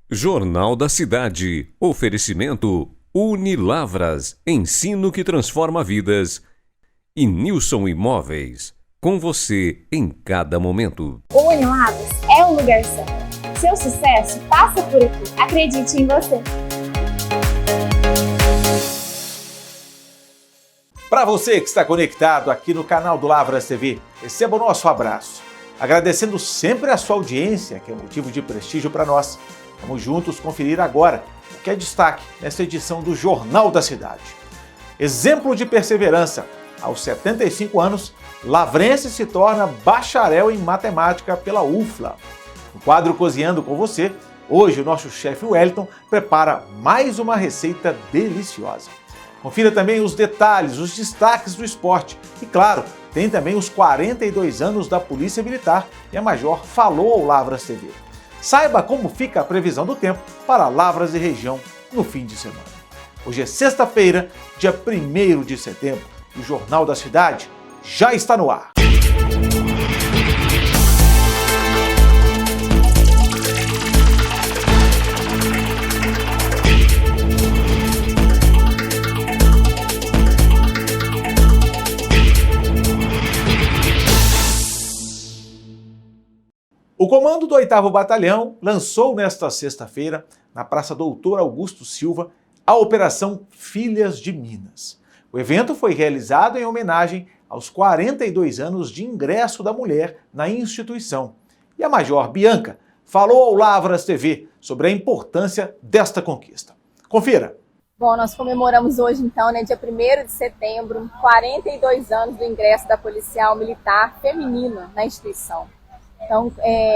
Jornal da Cidade. Oferecimento Unilavras. Ensino que transforma vidas. E Nilson Imóveis. Com você em cada momento. O Unilavras é o lugar certo. Seu sucesso passa por aqui. Acredite em você. Para você que está conectado aqui no canal do Lavras TV, receba o nosso abraço. Agradecendo sempre a sua audiência, que é motivo de prestígio para nós. Vamos juntos conferir agora o que é destaque nesta edição do Jornal da Cidade. Exemplo de perseverança. Aos 75 anos, lavrense se torna bacharel em matemática pela UFLA. No quadro Cozinhando com Você, hoje o nosso chefe Wellington prepara mais uma receita deliciosa. Confira também os detalhes, os destaques do esporte. E claro, tem também os 42 anos da Polícia Militar e a Major falou ao Lavras TV. Saiba como fica a previsão do tempo para Lavras e região no fim de semana. Hoje é sexta-feira, dia 1º de setembro. O Jornal da Cidade já está no ar. O comando do 8º Batalhão lançou nesta sexta-feira, na Praça Doutor Augusto Silva, a Operação Filhas de Minas. O evento foi realizado em homenagem aos 42 anos de ingresso da mulher na instituição. E a Major Bianca falou ao Lavras TV sobre a importância desta conquista. Confira! Bom, nós comemoramos hoje, então, dia 1º de setembro, 42 anos do ingresso da policial militar feminina na instituição. Então,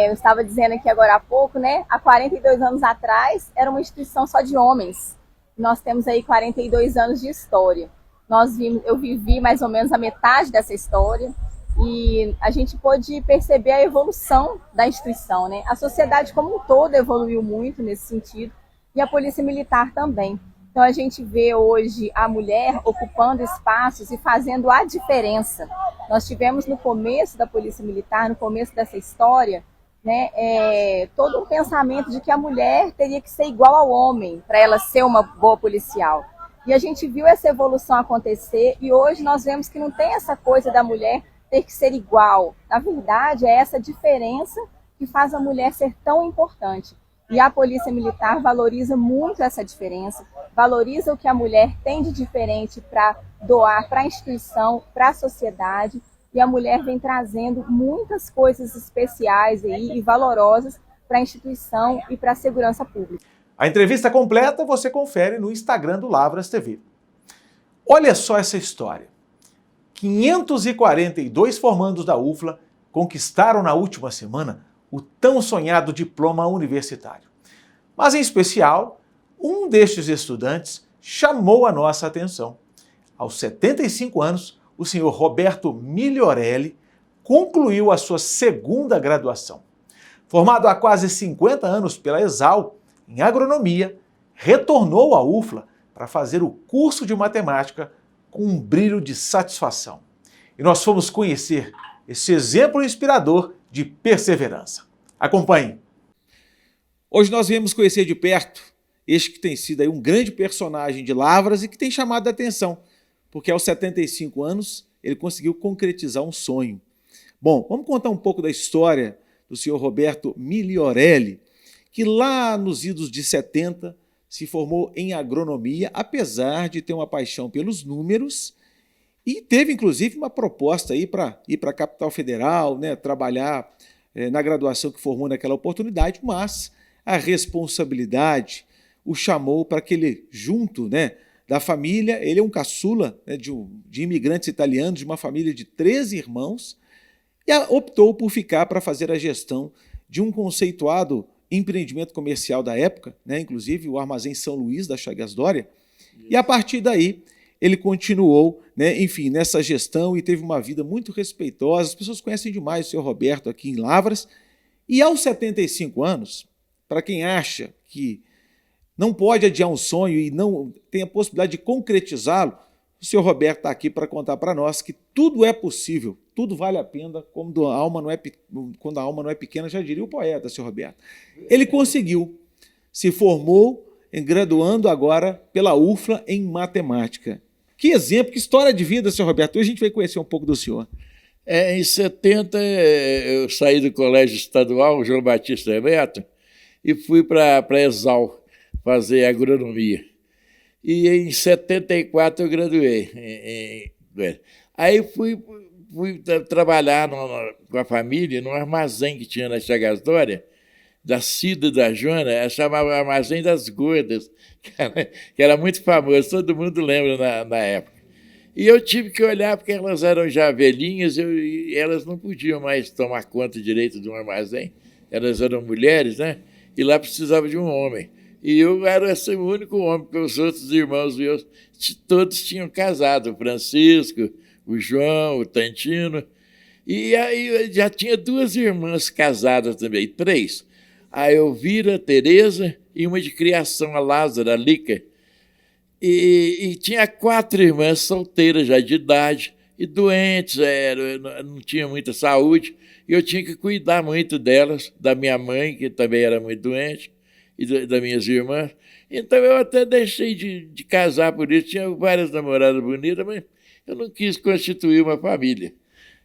eu estava dizendo aqui agora há pouco, há 42 anos atrás era uma instituição só de homens. Nós temos aí 42 anos de história. Eu vivi mais ou menos a metade dessa história e a gente pôde perceber a evolução da instituição, A sociedade como um todo evoluiu muito nesse sentido e a Polícia Militar também. Então a gente vê hoje a mulher ocupando espaços e fazendo a diferença. Nós tivemos no começo da Polícia Militar, no começo dessa história, todo um pensamento de que a mulher teria que ser igual ao homem para ela ser uma boa policial. E a gente viu essa evolução acontecer e hoje nós vemos que não tem essa coisa da mulher ter que ser igual. Na verdade, é essa diferença que faz a mulher ser tão importante. E a Polícia Militar valoriza muito essa diferença, valoriza o que a mulher tem de diferente para doar para a instituição, para a sociedade, e a mulher vem trazendo muitas coisas especiais aí e valorosas para a instituição e para a segurança pública. A entrevista completa você confere no Instagram do Lavras TV. Olha só essa história. 542 formandos da UFLA conquistaram na última semana o tão sonhado diploma universitário. Mas, em especial, um destes estudantes chamou a nossa atenção. Aos 75 anos, o senhor Roberto Migliorelli concluiu a sua segunda graduação. Formado há quase 50 anos pela Exal, em agronomia, retornou à UFLA para fazer o curso de matemática com um brilho de satisfação. E nós fomos conhecer esse exemplo inspirador de perseverança. Acompanhe. Hoje nós viemos conhecer de perto este que tem sido aí um grande personagem de Lavras e que tem chamado a atenção, porque aos 75 anos ele conseguiu concretizar um sonho. Bom, vamos contar um pouco da história do senhor Roberto Migliorelli, que lá nos idos de 70 se formou em agronomia, apesar de ter uma paixão pelos números. E teve, inclusive, uma proposta aí para ir para a capital federal, trabalhar na graduação que formou naquela oportunidade, mas a responsabilidade o chamou para que ele, junto da família, ele é um caçula de imigrantes italianos, de uma família de 13 irmãos, e optou por ficar para fazer a gestão de um conceituado empreendimento comercial da época, inclusive o Armazém São Luís, da Chagas Dória, e a partir daí ele continuou, nessa gestão e teve uma vida muito respeitosa. As pessoas conhecem demais o senhor Roberto aqui em Lavras. E aos 75 anos, para quem acha que não pode adiar um sonho e não tem a possibilidade de concretizá-lo, o senhor Roberto está aqui para contar para nós que tudo é possível, tudo vale a pena, quando a alma não é pequena, já diria o poeta, senhor Roberto. Ele conseguiu se formou graduando agora pela UFLA em matemática. Que exemplo, que história de vida, senhor Roberto. Hoje a gente vai conhecer um pouco do senhor. Em 70, eu saí do Colégio Estadual João Batista Neto e fui para Exal fazer agronomia. E em 74 eu graduei. Aí fui trabalhar com a família num armazém que tinha na Chagastória, da Cida e da Joana, chamava Armazém das Gordas, que era muito famoso, todo mundo lembra na época. E eu tive que olhar, porque elas eram já velhinhas, e elas não podiam mais tomar conta direito de um armazém, elas eram mulheres, né? E lá precisava de um homem. E eu era o único homem, porque os outros irmãos meus todos tinham casado, o Francisco, o João, o Tantino. E aí eu já tinha 2 irmãs casadas também, 3. A Elvira, a Tereza e uma de criação, a Lázara, a Lica. E tinha 4 irmãs solteiras já de idade e doentes, não tinha muita saúde, e eu tinha que cuidar muito delas, da minha mãe, que também era muito doente, e das minhas irmãs. Então eu até deixei de casar por isso. Tinha várias namoradas bonitas, mas eu não quis constituir uma família.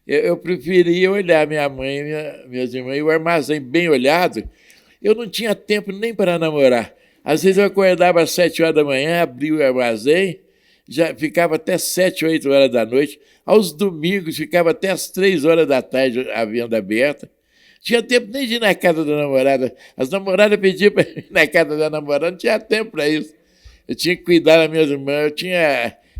Eu preferia olhar minha mãe e minhas irmãs, e o armazém bem olhado. Eu não tinha tempo nem para namorar. Às vezes eu acordava às 7 horas da manhã, abria o armazém, já ficava até 7, 8 horas da noite. Aos domingos ficava até às 3 horas da tarde a venda aberta. Tinha tempo nem de ir na casa da namorada. As namoradas pediam para ir na casa da namorada, não tinha tempo para isso. Eu tinha que cuidar das minhas irmãs.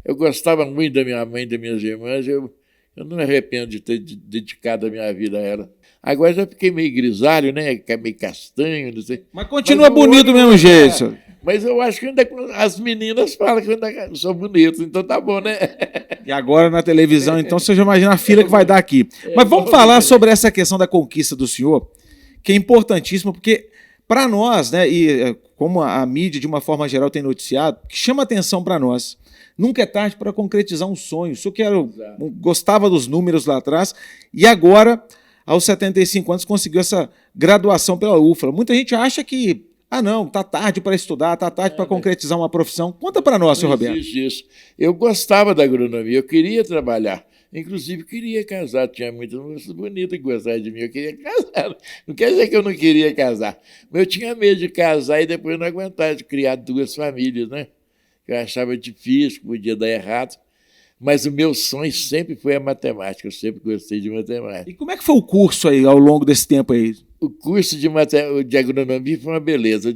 Eu gostava muito da minha mãe e das minhas irmãs. Eu não me arrependo de ter dedicado a minha vida a ela. Agora já fiquei meio grisalho, né? Meio castanho, não sei. Mas continua bonito do mesmo jeito, senhor. Mas eu acho que ainda as meninas falam que eu ainda sou bonito, então tá bom, né? E agora na televisão, então, você já imagina a fila que vai dar aqui. Mas vamos falar sobre essa questão da conquista do senhor, que é importantíssima, porque para nós, né, e como a mídia de uma forma geral tem noticiado, que chama atenção para nós. Nunca é tarde para concretizar um sonho. O senhor gostava dos números lá atrás e agora, aos 75 anos, conseguiu essa graduação pela UFLA. Muita gente acha que, não, tá tarde para estudar, tá tarde para concretizar uma profissão. Conta para nós, senhor Roberto. Isso. Eu gostava da agronomia, eu queria trabalhar. Inclusive, queria casar. Tinha muitas moças bonitas que gostavam de mim, eu queria casar. Não quer dizer que eu não queria casar. Mas eu tinha medo de casar e depois não aguentar de criar 2 famílias, né? Eu achava difícil, que podia dar errado. Mas o meu sonho sempre foi a matemática, eu sempre gostei de matemática. E como é que foi o curso aí, ao longo desse tempo aí? O curso de agronomia foi uma beleza,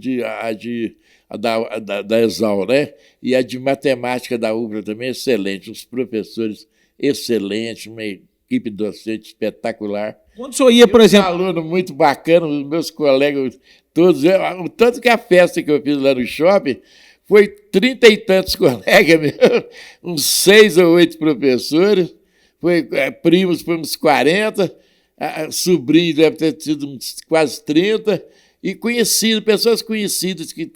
da Exal, né? E a de matemática da UFLA também excelente, os professores excelentes, uma equipe docente espetacular. Quando o senhor ia, por exemplo... Um aluno muito bacana, os meus colegas todos, o tanto que a festa que eu fiz lá no shopping... Foi 30 e tantos colegas meus, uns 6 ou 8 professores, primos foi uns 40, sobrinhos deve ter sido uns quase 30, e pessoas conhecidas que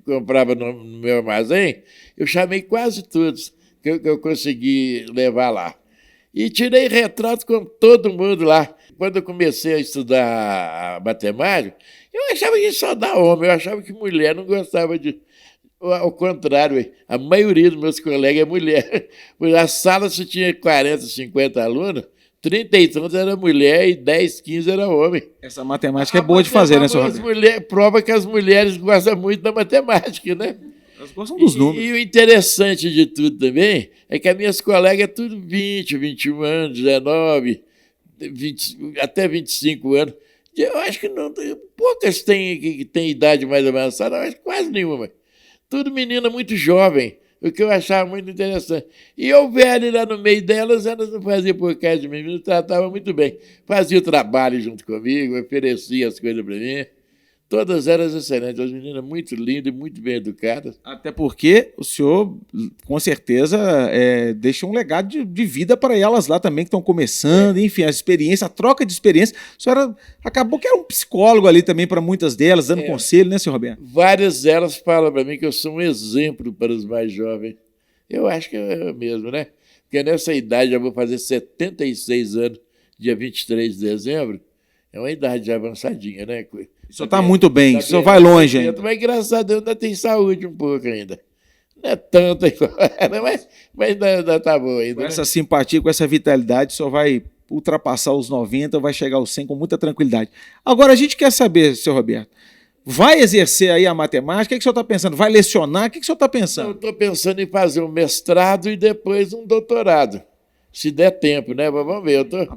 compravam no meu armazém, eu chamei quase todos que eu consegui levar lá. E tirei retrato com todo mundo lá. Quando eu comecei a estudar matemática, eu achava que só dá homem, eu achava que mulher não gostava de... Ao contrário, a maioria dos meus colegas é mulher. A sala, se tinha 40, 50 alunos, 30 e tantos era mulher e 10, 15 era homem. Essa matemática é boa de fazer, né, senhor Roberto? Prova que as mulheres gostam muito da matemática, né? Elas gostam dos números. E o interessante de tudo também é que as minhas colegas tudo 20, 21 anos, 19, 20, até 25 anos. Eu acho que não, poucas que têm idade mais avançada, eu acho que quase nenhuma. Tudo menina muito jovem, o que eu achava muito interessante. E eu velho lá no meio delas, elas não faziam por causa de mim, me tratavam muito bem. Fazia o trabalho junto comigo, oferecia as coisas para mim. Todas elas excelentes, as meninas muito lindas e muito bem educadas. Até porque o senhor, com certeza, deixa um legado de vida para elas lá também, que estão começando, enfim, a experiência, a troca de experiência. O senhor acabou que era um psicólogo ali também para muitas delas, dando conselho, né, senhor Roberto? Várias delas falam para mim que eu sou um exemplo para os mais jovens. Eu acho que é mesmo, né? Porque nessa idade, eu vou fazer 76 anos, dia 23 de dezembro, é uma idade já avançadinha, né? O senhor está muito bem, o senhor vai longe ainda. Mas graças a Deus ainda tem saúde um pouco ainda. Não é tanto agora, mas ainda tá bom ainda. Com essa simpatia, com essa vitalidade, o senhor vai ultrapassar os 90, vai chegar aos 100 com muita tranquilidade. Agora, a gente quer saber, senhor Roberto, vai exercer aí a matemática? O que o senhor está pensando? Vai lecionar? O que o senhor está pensando? Eu estou pensando em fazer um mestrado e depois um doutorado. Se der tempo, né? Vamos ver. Eu estou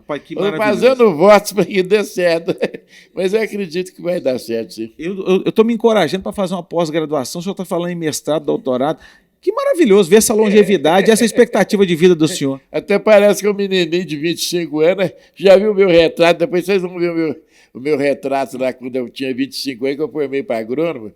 fazendo votos para que dê certo. Mas eu acredito que vai dar certo, sim. Eu estou me encorajando para fazer uma pós-graduação. O senhor está falando em mestrado, doutorado. Que maravilhoso ver essa longevidade, essa expectativa de vida do senhor. Até parece que é um menininho de 25 anos. Já viu o meu retrato? Depois vocês vão ver o meu retrato lá quando eu tinha 25 anos, que eu formei para agrônomo.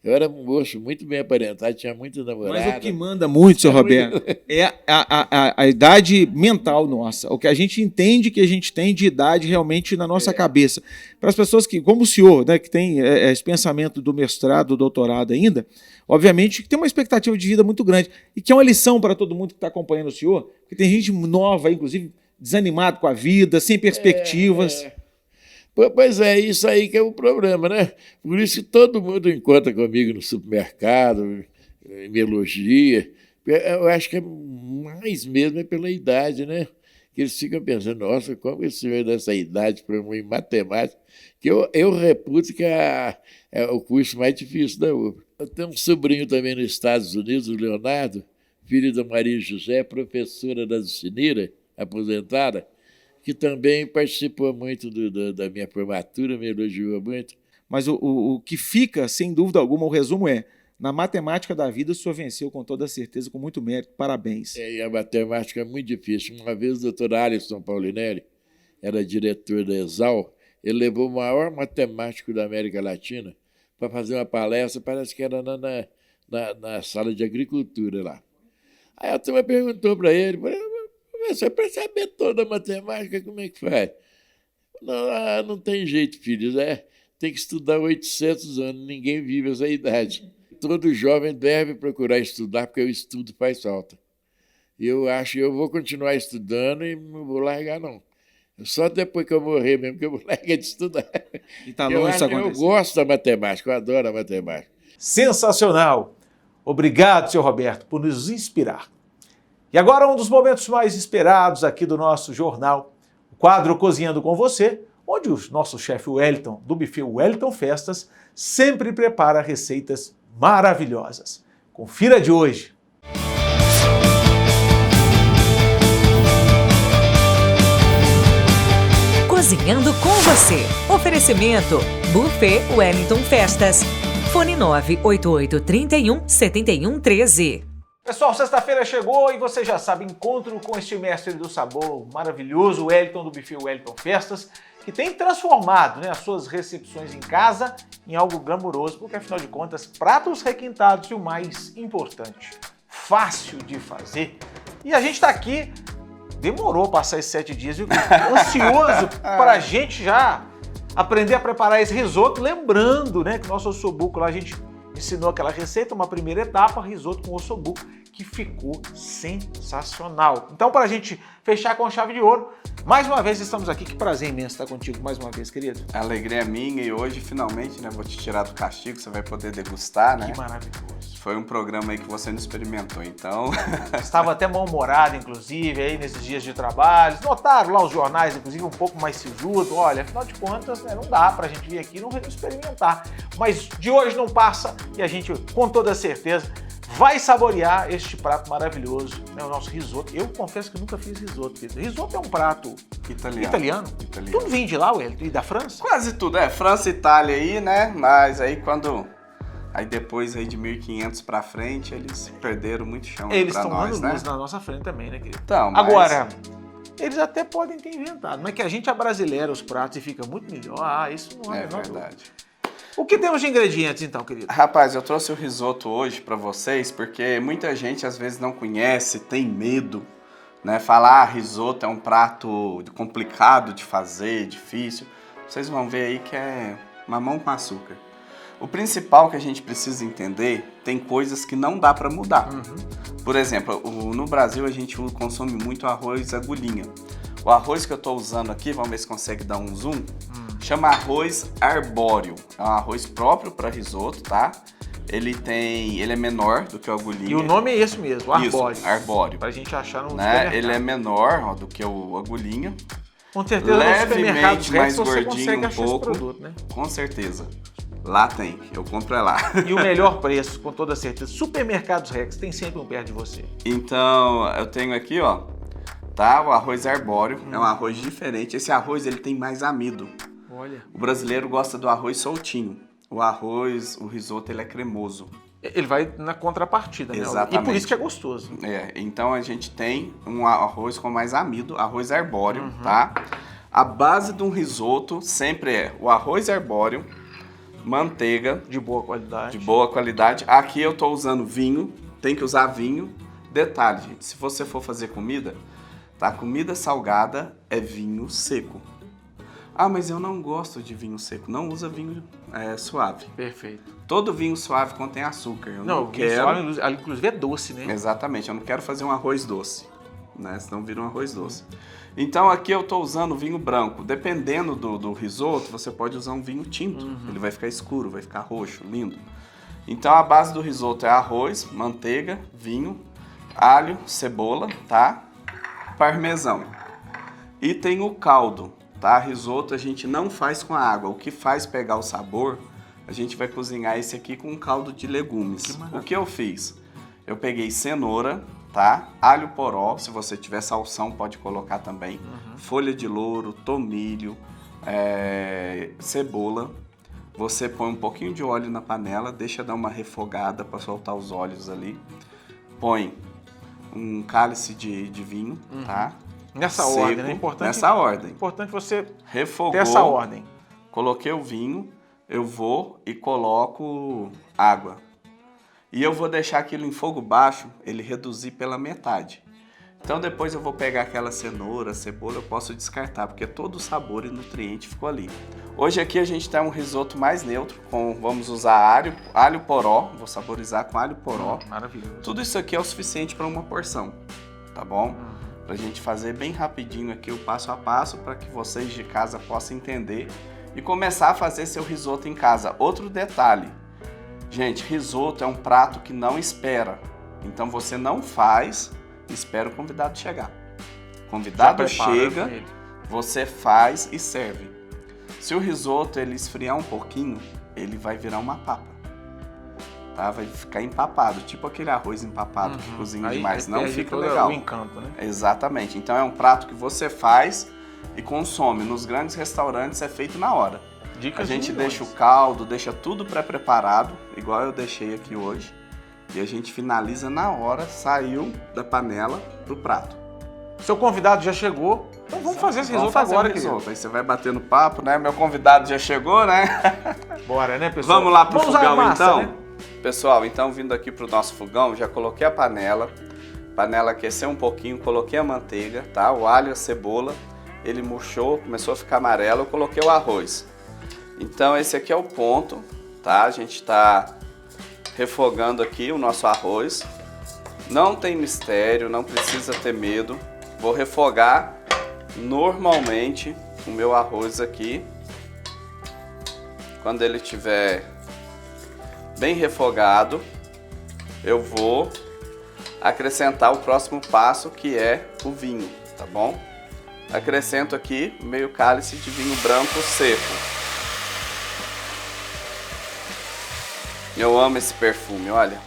Eu era um moço muito bem aparentado, tinha muita namorada. Mas o que manda muito, senhor Roberto, é a idade mental nossa. O que a gente entende que a gente tem de idade realmente na nossa cabeça. Para as pessoas que, como o senhor, né, que tem esse pensamento do mestrado, do doutorado ainda, obviamente que tem uma expectativa de vida muito grande. E que é uma lição para todo mundo que está acompanhando o senhor, porque tem gente nova, inclusive, desanimado com a vida, sem perspectivas. Pois é, isso aí que é o problema, né? Por isso que todo mundo encontra comigo no supermercado, me elogia. Eu acho que é mais mesmo pela idade, né? Que eles ficam pensando, nossa, como esse senhor dessa idade para mim em matemática, que eu reputo que é o curso mais difícil da UFRA. Eu tenho um sobrinho também nos Estados Unidos, o Leonardo, filho da Maria José, professora da Ducinira, aposentada, que também participou muito da minha formatura, me elogiou muito. Mas o que fica, sem dúvida alguma, o resumo é, na matemática da vida o senhor venceu com toda certeza, com muito mérito, parabéns. E a matemática é muito difícil. Uma vez o doutor Alisson Paulinelli, era diretor da ESAL, ele levou o maior matemático da América Latina para fazer uma palestra, parece que era na sala de agricultura lá. Aí a turma perguntou para ele, você para saber toda a matemática, como é que faz? Não tem jeito, filhos. Tem que estudar 800 anos, ninguém vive essa idade. Todo jovem deve procurar estudar, porque o estudo faz falta. Eu vou continuar estudando e não vou largar, não. Só depois que eu morrer mesmo que eu vou largar de estudar. E tá longe isso acontecer. Eu gosto da matemática, eu adoro a matemática. Sensacional! Obrigado, senhor Roberto, por nos inspirar. E agora um dos momentos mais esperados aqui do nosso jornal, o quadro Cozinhando com Você, onde o nosso chefe Wellington, do buffet Wellington Festas, sempre prepara receitas maravilhosas. Confira de hoje. Cozinhando com Você. Oferecimento Buffet Wellington Festas. Fone 988317113. Pessoal, sexta-feira chegou e você já sabe, encontro com este mestre do sabor maravilhoso, Wellington, do buffet Wellington Festas, que tem transformado, as suas recepções em casa em algo glamouroso, porque afinal de contas, pratos requintados e o mais importante, fácil de fazer. E a gente está aqui, demorou passar esses 7 dias, viu? Ansioso para a gente já aprender a preparar esse risoto, lembrando, que nosso ossobuco lá a gente ensinou aquela receita, uma primeira etapa, risoto com ossobuco, que ficou sensacional. Então, para a gente fechar com chave de ouro, mais uma vez estamos aqui. Que prazer imenso estar contigo mais uma vez, querido. A alegria é minha e hoje, finalmente, vou te tirar do castigo, você vai poder degustar, Que maravilhoso. Foi um programa aí que você não experimentou, então... Estava até mal-humorado, inclusive, aí nesses dias de trabalho. Notaram lá os jornais, inclusive, um pouco mais sisudo. Olha, afinal de contas, não dá pra gente vir aqui e não experimentar. Mas de hoje não passa e a gente, com toda certeza, vai saborear este prato maravilhoso, o nosso risoto. Eu confesso que nunca fiz risoto. Risoto é um prato italiano. Tudo vem de lá, Wellington, e da França? Quase tudo, França e Itália aí, Mas aí Aí depois aí de 1500 pra frente, eles perderam muito chão pra nós, Eles estão dando luz na nossa frente também, querido? Então, mas... Agora, eles até podem ter inventado, mas que a gente abrasileira os pratos e fica muito melhor. Isso não é verdade. O que temos de ingredientes, então, querido? Rapaz, eu trouxe o risoto hoje pra vocês, porque muita gente às vezes não conhece, tem medo, Falar risoto é um prato complicado de fazer, difícil. Vocês vão ver aí que é mamão com açúcar. O principal que a gente precisa entender, tem coisas que não dá pra mudar. Por exemplo, no Brasil a gente consome muito arroz agulhinha. O arroz que eu tô usando aqui, vamos ver se consegue dar um zoom, chama arroz arbóreo. É um arroz próprio para risoto, tá? Ele é menor do que o agulhinha. E o nome é esse mesmo, arbóreo. Isso, arbóreo. Pra gente achar no né? Ele é menor, ó, do que o agulhinha. Com certeza no supermercado mais você gordinho consegue um achar pouco. esse produto, né? Com certeza. Lá tem, eu compro lá. E o melhor preço, com toda certeza. Supermercados Rex tem sempre um perto de você. Então, eu tenho aqui, ó, tá? O arroz arbóreo. É um arroz diferente. Esse arroz, ele tem mais amido. Olha. O brasileiro gosta do arroz soltinho. O risoto, ele é cremoso. Ele vai na contrapartida, né? Exatamente. E por isso que é gostoso. Então a gente tem um arroz com mais amido, arroz arbóreo, tá? A base de um risoto sempre é o arroz arbóreo, manteiga. De boa qualidade. De boa qualidade. Aqui eu tô usando vinho, tem que usar vinho. Detalhe, gente, se você for fazer comida, tá? Comida salgada é vinho seco. Ah, mas eu não gosto de vinho seco. Não usa vinho suave. Perfeito. Todo vinho suave contém açúcar. Eu Não, não quero. Suave, inclusive é doce, né? Exatamente, eu não quero fazer um arroz doce, né? Senão vira um arroz doce. Então aqui eu tô usando vinho branco. Dependendo do risoto, você pode usar um vinho tinto. Ele vai ficar escuro, vai ficar roxo, lindo. Então a base do risoto é arroz, manteiga, vinho, alho, cebola, tá? Parmesão. E tem o caldo. Tá? Risoto a gente não faz com a água. O que faz pegar o sabor, a gente vai cozinhar esse aqui com um caldo de legumes. O que eu fiz? Eu peguei cenoura, tá? Alho poró, se você tiver salsão pode colocar também. Folha de louro, tomilho, cebola. Você põe um pouquinho de óleo na panela, deixa dar uma refogada para soltar os óleos ali. Põe um cálice de vinho, tá? Nessa seco, ordem, né? Nessa ordem. Importante você refogou, ter essa ordem. Coloquei o vinho, eu vou e coloco água. E eu vou deixar aquilo em fogo baixo, ele reduzir pela metade. Então depois eu vou pegar aquela cenoura, cebola, eu posso descartar, porque todo o sabor e nutriente ficou ali. Hoje aqui a gente tem um risoto mais neutro, vamos usar alho poró, vou saborizar com alho poró. Maravilhoso. Tudo isso aqui é o suficiente para uma porção, tá bom? Pra gente fazer bem rapidinho aqui o passo a passo para que vocês de casa possam entender e começar a fazer seu risoto em casa. Outro detalhe, gente, risoto é um prato que não espera, então você não faz, espera o convidado chegar. O convidado chega, você faz e serve. Se o risoto ele esfriar um pouquinho, ele vai virar uma papa. Tá? Vai ficar empapado, tipo aquele arroz empapado que cozinha demais, não fica legal. O encanto, né? Exatamente, então é um prato que você faz e consome. Nos grandes restaurantes é feito na hora. A gente deixa o caldo, deixa tudo pré-preparado, igual eu deixei aqui hoje. E a gente finaliza na hora, saiu da panela pro prato. Seu convidado já chegou, então vamos fazer esse risoto agora, querido. Aí você vai batendo papo, né? Meu convidado já chegou, né? Bora, né, pessoal? Vamos lá pro fogão, massa, então? né? Pessoal, então vindo aqui pro nosso fogão, já coloquei a panela aqueceu um pouquinho, coloquei a manteiga, tá? O alho, a cebola, ele murchou, começou a ficar amarelo, eu coloquei o arroz. Então esse aqui é o ponto, tá? A gente tá refogando aqui o nosso arroz. Não tem mistério, não precisa ter medo. Vou refogar normalmente o meu arroz aqui. Quando ele estiver bem refogado, eu vou acrescentar o próximo passo, que é o vinho, tá bom? Acrescento aqui meio cálice de vinho branco seco. Eu amo esse perfume, olha.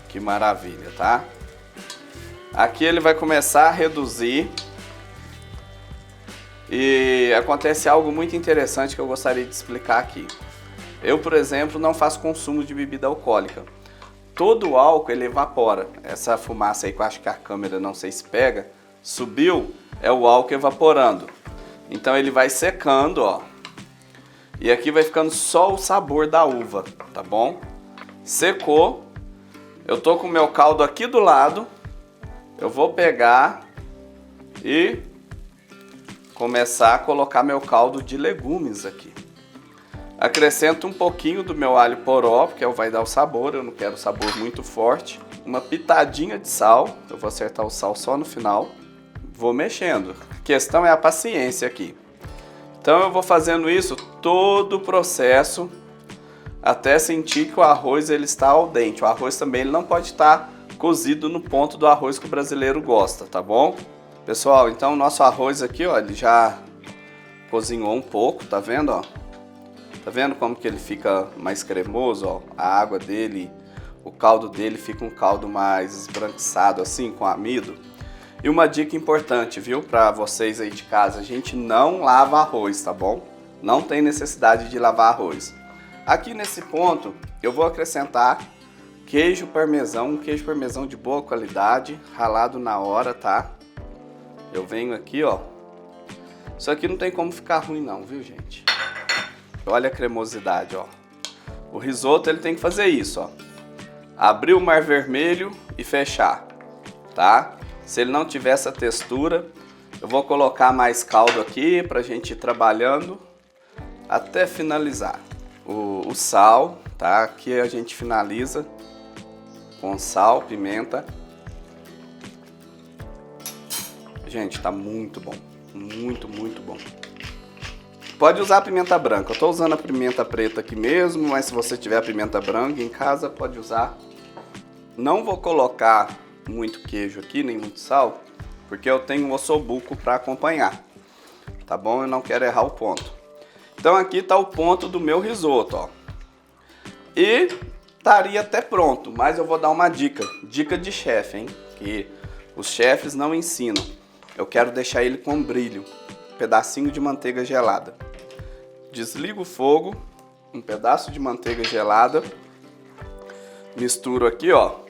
Que maravilha, tá? Aqui ele vai começar a reduzir. E acontece algo muito interessante que eu gostaria de explicar aqui. Eu, por exemplo, não faço consumo de bebida alcoólica. Todo o álcool ele evapora. Essa fumaça aí que eu acho que a câmera não sei se pega, subiu, é o álcool evaporando. Então ele vai secando, ó. E aqui vai ficando só o sabor da uva, tá bom? Secou. Eu tô com o meu caldo aqui do lado. Eu vou pegar e começar a colocar meu caldo de legumes aqui. Acrescento um pouquinho do meu alho poró, porque vai dar o sabor, eu não quero sabor muito forte. Uma pitadinha de sal, eu vou acertar o sal só no final. Vou mexendo. A questão é a paciência aqui. Então eu vou fazendo isso todo o processo até sentir que o arroz ele está al dente. O arroz também ele não pode estar cozido no ponto do arroz que o brasileiro gosta, tá bom? Pessoal, então o nosso arroz aqui, ó, ele já cozinhou um pouco, tá vendo, ó? Tá vendo como que ele fica mais cremoso, ó? A água dele, o caldo dele fica um caldo mais esbranquiçado assim, com amido. E uma dica importante, viu, para vocês aí de casa, a gente não lava arroz, tá bom? Não tem necessidade de lavar arroz. Aqui nesse ponto, eu vou acrescentar queijo parmesão, um queijo parmesão de boa qualidade, ralado na hora, tá? Eu venho aqui, ó. Isso aqui não tem como ficar ruim não, viu, gente? Olha a cremosidade, ó. O risoto, ele tem que fazer isso, ó. Abrir o mar vermelho e fechar, tá? Se ele não tiver essa textura, eu vou colocar mais caldo aqui pra gente ir trabalhando até finalizar. O sal, tá? Aqui a gente finaliza com sal, pimenta. Gente, tá muito bom. Muito, muito bom. Pode usar a pimenta branca. Eu tô usando a pimenta preta aqui mesmo, mas se você tiver a pimenta branca em casa, pode usar. Não vou colocar muito queijo aqui, nem muito sal, porque eu tenho um ossobuco para acompanhar. Tá bom? Eu não quero errar o ponto. Então aqui tá o ponto do meu risoto, ó. E estaria até pronto, mas eu vou dar uma dica. Dica de chefe, hein? Que os chefes não ensinam. Eu quero deixar ele com brilho. Um pedacinho de manteiga gelada. Desligo o fogo, um pedaço de manteiga gelada. Misturo aqui, ó.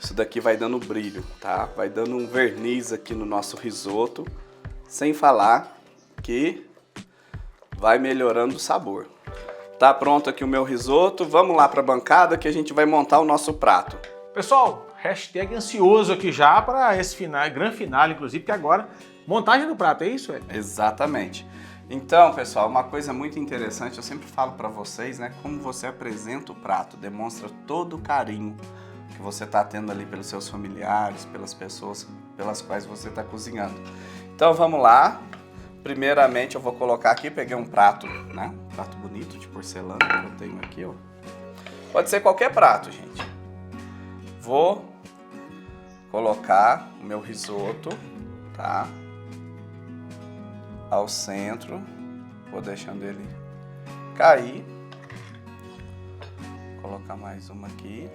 Isso daqui vai dando brilho, tá? Vai dando um verniz aqui no nosso risoto. Sem falar que vai melhorando o sabor. Tá pronto aqui o meu risoto. Vamos lá para a bancada que a gente vai montar o nosso prato. Pessoal, hashtag ansioso aqui já para esse final, grande final, inclusive, que agora, montagem do prato, é isso, Hélio? Exatamente. Então, pessoal, uma coisa muito interessante, eu sempre falo para vocês, né? Como você apresenta o prato, demonstra todo o carinho que você está tendo ali pelos seus familiares, pelas pessoas pelas quais você está cozinhando. Então, vamos lá. Primeiramente, eu vou colocar aqui, peguei um prato, né? Um prato bonito de porcelana que eu tenho aqui, ó. Pode ser qualquer prato, gente. Vou colocar o meu risoto, tá? Ao centro. Vou deixando ele cair. Vou colocar mais uma aqui.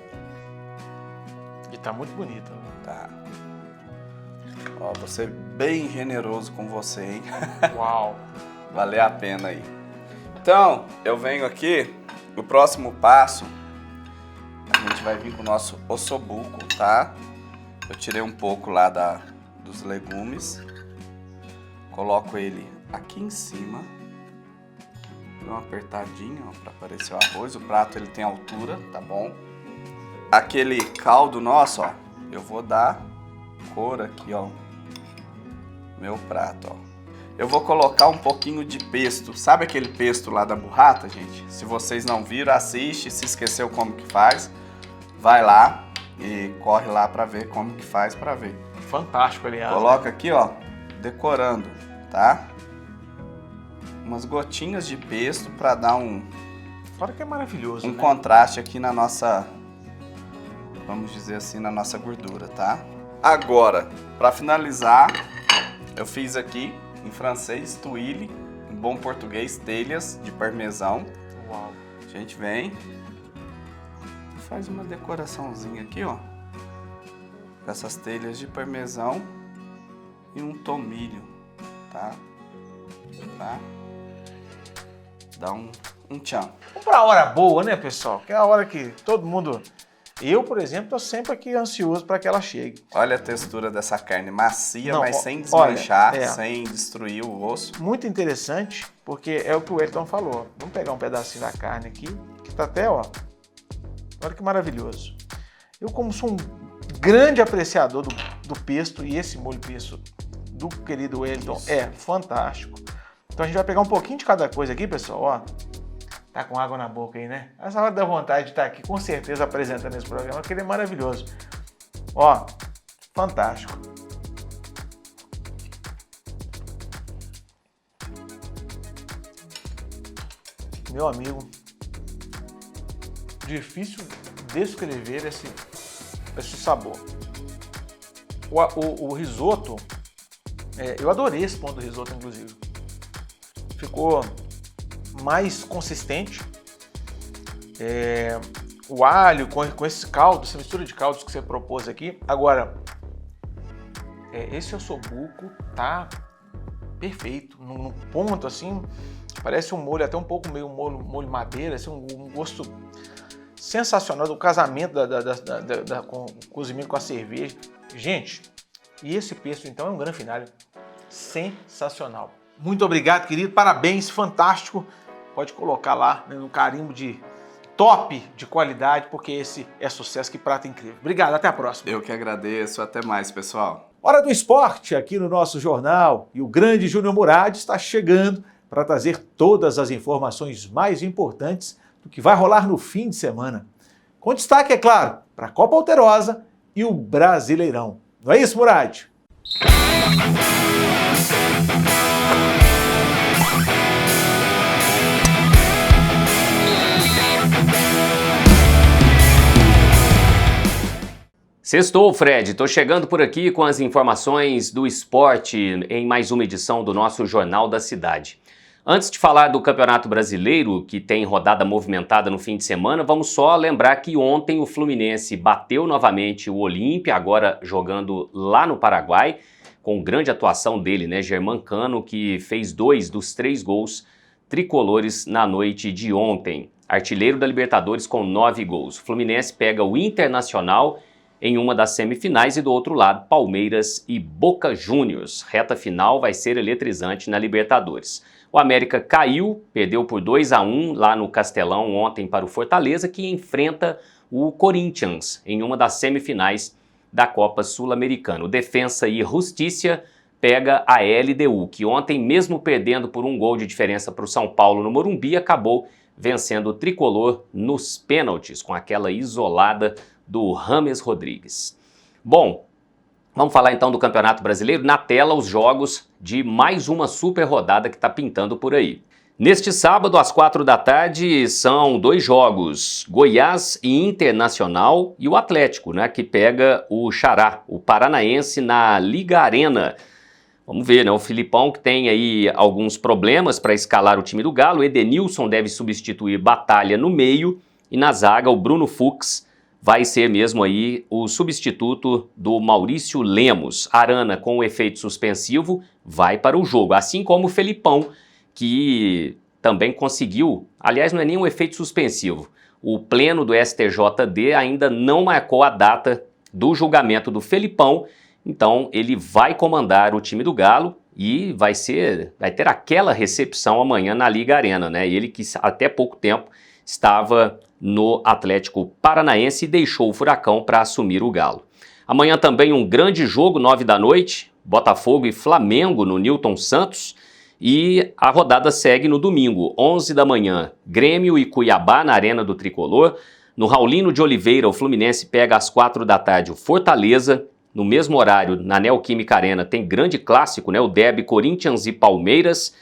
E tá muito bonito. Tá. Ó, vou ser bem generoso com você, hein? Uau! Valeu a pena aí. Então, eu venho aqui, o próximo passo, a gente vai vir com o nosso ossobuco, tá? Eu tirei um pouco lá dos legumes, coloco ele aqui em cima, dou uma apertadinha para aparecer o arroz. O prato ele tem altura, tá bom? Aquele caldo nosso, ó, eu vou dar cor aqui, ó, meu prato, ó. Eu vou colocar um pouquinho de pesto. Sabe aquele pesto lá da burrata, gente? Se vocês não viram, assiste. Se esqueceu como que faz, vai lá e corre lá pra ver como que faz pra ver. Fantástico, aliás. Coloca aqui, ó, decorando, tá? Umas gotinhas de pesto pra dar Fora que é maravilhoso, né? contraste aqui na nossa, vamos dizer assim, na nossa gordura, tá? Agora, pra finalizar, eu fiz aqui em francês, tuile, em bom português, telhas de parmesão. Uau. A gente vem e faz uma decoraçãozinha aqui, ó, com essas telhas de parmesão e um tomilho, tá? Dá um tchan. Vamos pra hora boa, né, pessoal? Que é a hora que todo mundo... Eu, por exemplo, tô sempre aqui ansioso para que ela chegue. Olha a textura dessa carne, macia, Não, mas sem desmanchar, olha, sem destruir o osso. Muito interessante, porque é o que o Elton falou. Vamos pegar um pedacinho da carne aqui, que tá até, ó. Olha que maravilhoso. Eu, como sou um grande apreciador do pesto, e esse molho pesto do querido Elton é fantástico. Então a gente vai pegar um pouquinho de cada coisa aqui, pessoal, ó. Tá com água na boca aí, né? Essa hora dá vontade de estar aqui, com certeza, apresentando esse programa, porque ele é maravilhoso. Ó, fantástico. meu amigo, difícil descrever esse sabor. O risoto, eu adorei esse ponto do risoto, inclusive. Ficou mais consistente. O alho com esse caldo, essa mistura de caldos que você propôs aqui. Agora, esse ossobuco tá perfeito, num ponto assim, parece um molho, até um pouco meio molho madeira, assim, um gosto sensacional do casamento com o cozimento com a cerveja. Gente, e esse pesto então é um grande finale sensacional. Muito obrigado, querido, parabéns, fantástico. Pode colocar lá, né, no carimbo de top de qualidade, porque esse é sucesso, que prato incrível. Obrigado, até a próxima. Eu que agradeço, até mais, pessoal. Hora do esporte aqui no nosso jornal, e o grande Júnior Murad está chegando para trazer todas as informações mais importantes do que vai rolar no fim de semana. Com destaque, é claro, para a Copa Alterosa e o Brasileirão. Não é isso, Murad? Sextou, Fred. Tô chegando por aqui com as informações do esporte em mais uma edição do nosso Jornal da Cidade. Antes de falar do Campeonato Brasileiro, que tem rodada movimentada no fim de semana, vamos só lembrar que ontem o Fluminense bateu novamente o Olímpia, agora jogando lá no Paraguai, com grande atuação dele, né, Germancano, que fez 2 dos 3 gols tricolores na noite de ontem. Artilheiro da Libertadores com 9 gols. O Fluminense pega o Internacional em uma das semifinais e do outro lado Palmeiras e Boca Juniors. Reta final vai ser eletrizante na Libertadores. O América caiu, perdeu por 2-1 lá no Castelão ontem para o Fortaleza, que enfrenta o Corinthians em uma das semifinais da Copa Sul-Americana. O Defensa e Justiça pega a LDU, que ontem, mesmo perdendo por 1 gol de diferença para o São Paulo no Morumbi, acabou vencendo o tricolor nos pênaltis, com aquela isolada do James Rodrigues. Bom, vamos falar então do Campeonato Brasileiro. Na tela, os jogos de mais uma super rodada que está pintando por aí. Neste sábado, às 4 da tarde, são 2 jogos, Goiás e Internacional, e o Atlético, né, que pega o Xará, o Paranaense, na Liga Arena. Vamos ver, né, o Filipão, que tem aí alguns problemas para escalar o time do Galo. O Edenilson deve substituir Batalha no meio, e na zaga o Bruno Fux vai ser mesmo aí o substituto do Maurício Lemos. Arana, com o efeito suspensivo, vai para o jogo, assim como o Felipão, que também conseguiu, aliás, não é nem um efeito suspensivo, o pleno do STJD ainda não marcou a data do julgamento do Felipão, então ele vai comandar o time do Galo e vai ter aquela recepção amanhã na Liga Arena, né? Ele que até pouco tempo estava no Atlético Paranaense e deixou o Furacão para assumir o Galo. Amanhã também um grande jogo, 9 da noite, Botafogo e Flamengo no Newton Santos, e a rodada segue no domingo, 11 da manhã, Grêmio e Cuiabá na Arena do Tricolor. No Raulino de Oliveira, o Fluminense pega às 4 da tarde o Fortaleza. No mesmo horário, na Neoquímica Arena, tem grande clássico, né? O derby Corinthians e Palmeiras.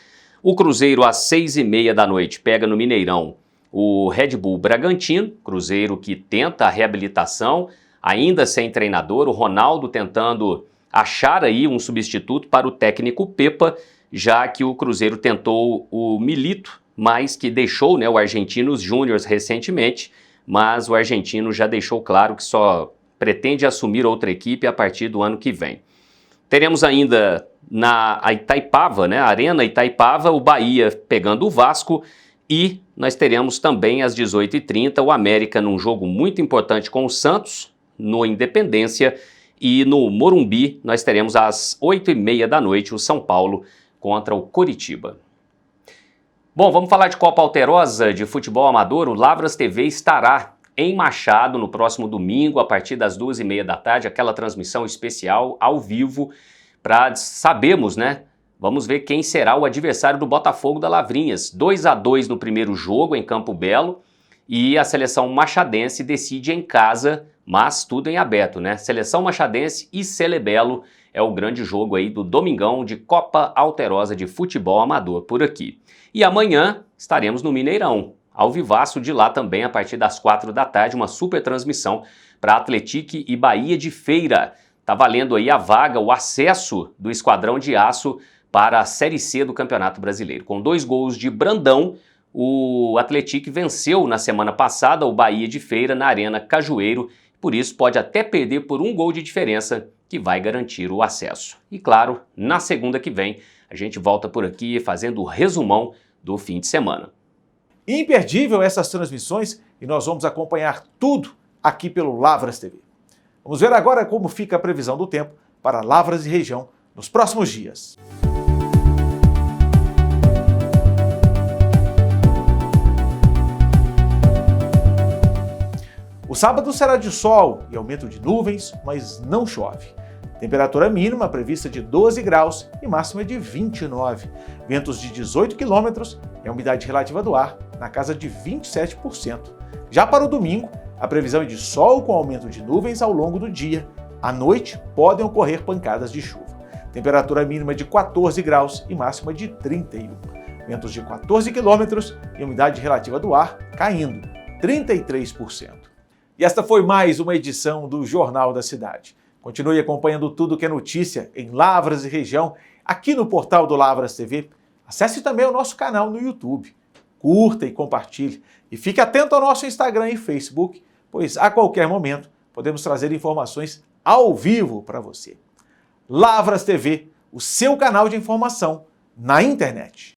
O Cruzeiro às 6h30 da noite pega no Mineirão o Red Bull Bragantino, Cruzeiro que tenta a reabilitação, ainda sem treinador, o Ronaldo tentando achar aí um substituto para o técnico Pepa, já que o Cruzeiro tentou o Milito, mas que deixou, né, o Argentinos Júnior recentemente, mas o argentino já deixou claro que só pretende assumir outra equipe a partir do ano que vem. Teremos ainda na Itaipava, né, Arena Itaipava, o Bahia pegando o Vasco. E nós teremos também às 18h30 o América num jogo muito importante com o Santos, no Independência, e no Morumbi nós teremos às 8h30 da noite o São Paulo contra o Coritiba. Bom, vamos falar de Copa Alterosa de futebol amador. O Lavras TV estará em Machado no próximo domingo, a partir das 2h30 da tarde, aquela transmissão especial ao vivo para sabermos, né? Vamos ver quem será o adversário do Botafogo da Lavrinhas. 2-2 no primeiro jogo em Campo Belo e a seleção machadense decide em casa, mas tudo em aberto, né? Seleção machadense e Celebelo é o grande jogo aí do domingão de Copa Alterosa de Futebol Amador por aqui. E amanhã estaremos no Mineirão, ao vivaço de lá também a partir das 4 da tarde, uma super transmissão para Atlético e Bahia de Feira. Tá valendo aí a vaga, o acesso do Esquadrão de Aço para a Série C do Campeonato Brasileiro. Com 2 gols de Brandão, o Atlético venceu na semana passada o Bahia de Feira na Arena Cajueiro, por isso pode até perder por 1 gol de diferença, que vai garantir o acesso. E claro, na segunda que vem, a gente volta por aqui fazendo o resumão do fim de semana. Imperdível essas transmissões e nós vamos acompanhar tudo aqui pelo Lavras TV. Vamos ver agora como fica a previsão do tempo para Lavras e região nos próximos dias. O sábado será de sol e aumento de nuvens, mas não chove. Temperatura mínima prevista de 12 graus e máxima de 29. Ventos de 18 quilômetros e a umidade relativa do ar na casa de 27%. Já para o domingo, a previsão é de sol com aumento de nuvens ao longo do dia. À noite, podem ocorrer pancadas de chuva. Temperatura mínima de 14 graus e máxima de 31. Ventos de 14 quilômetros e umidade relativa do ar caindo, 33%. E esta foi mais uma edição do Jornal da Cidade. Continue acompanhando tudo que é notícia em Lavras e região, aqui no portal do Lavras TV. Acesse também o nosso canal no YouTube. Curta e compartilhe. E fique atento ao nosso Instagram e Facebook, pois a qualquer momento podemos trazer informações ao vivo para você. Lavras TV, o seu canal de informação na internet.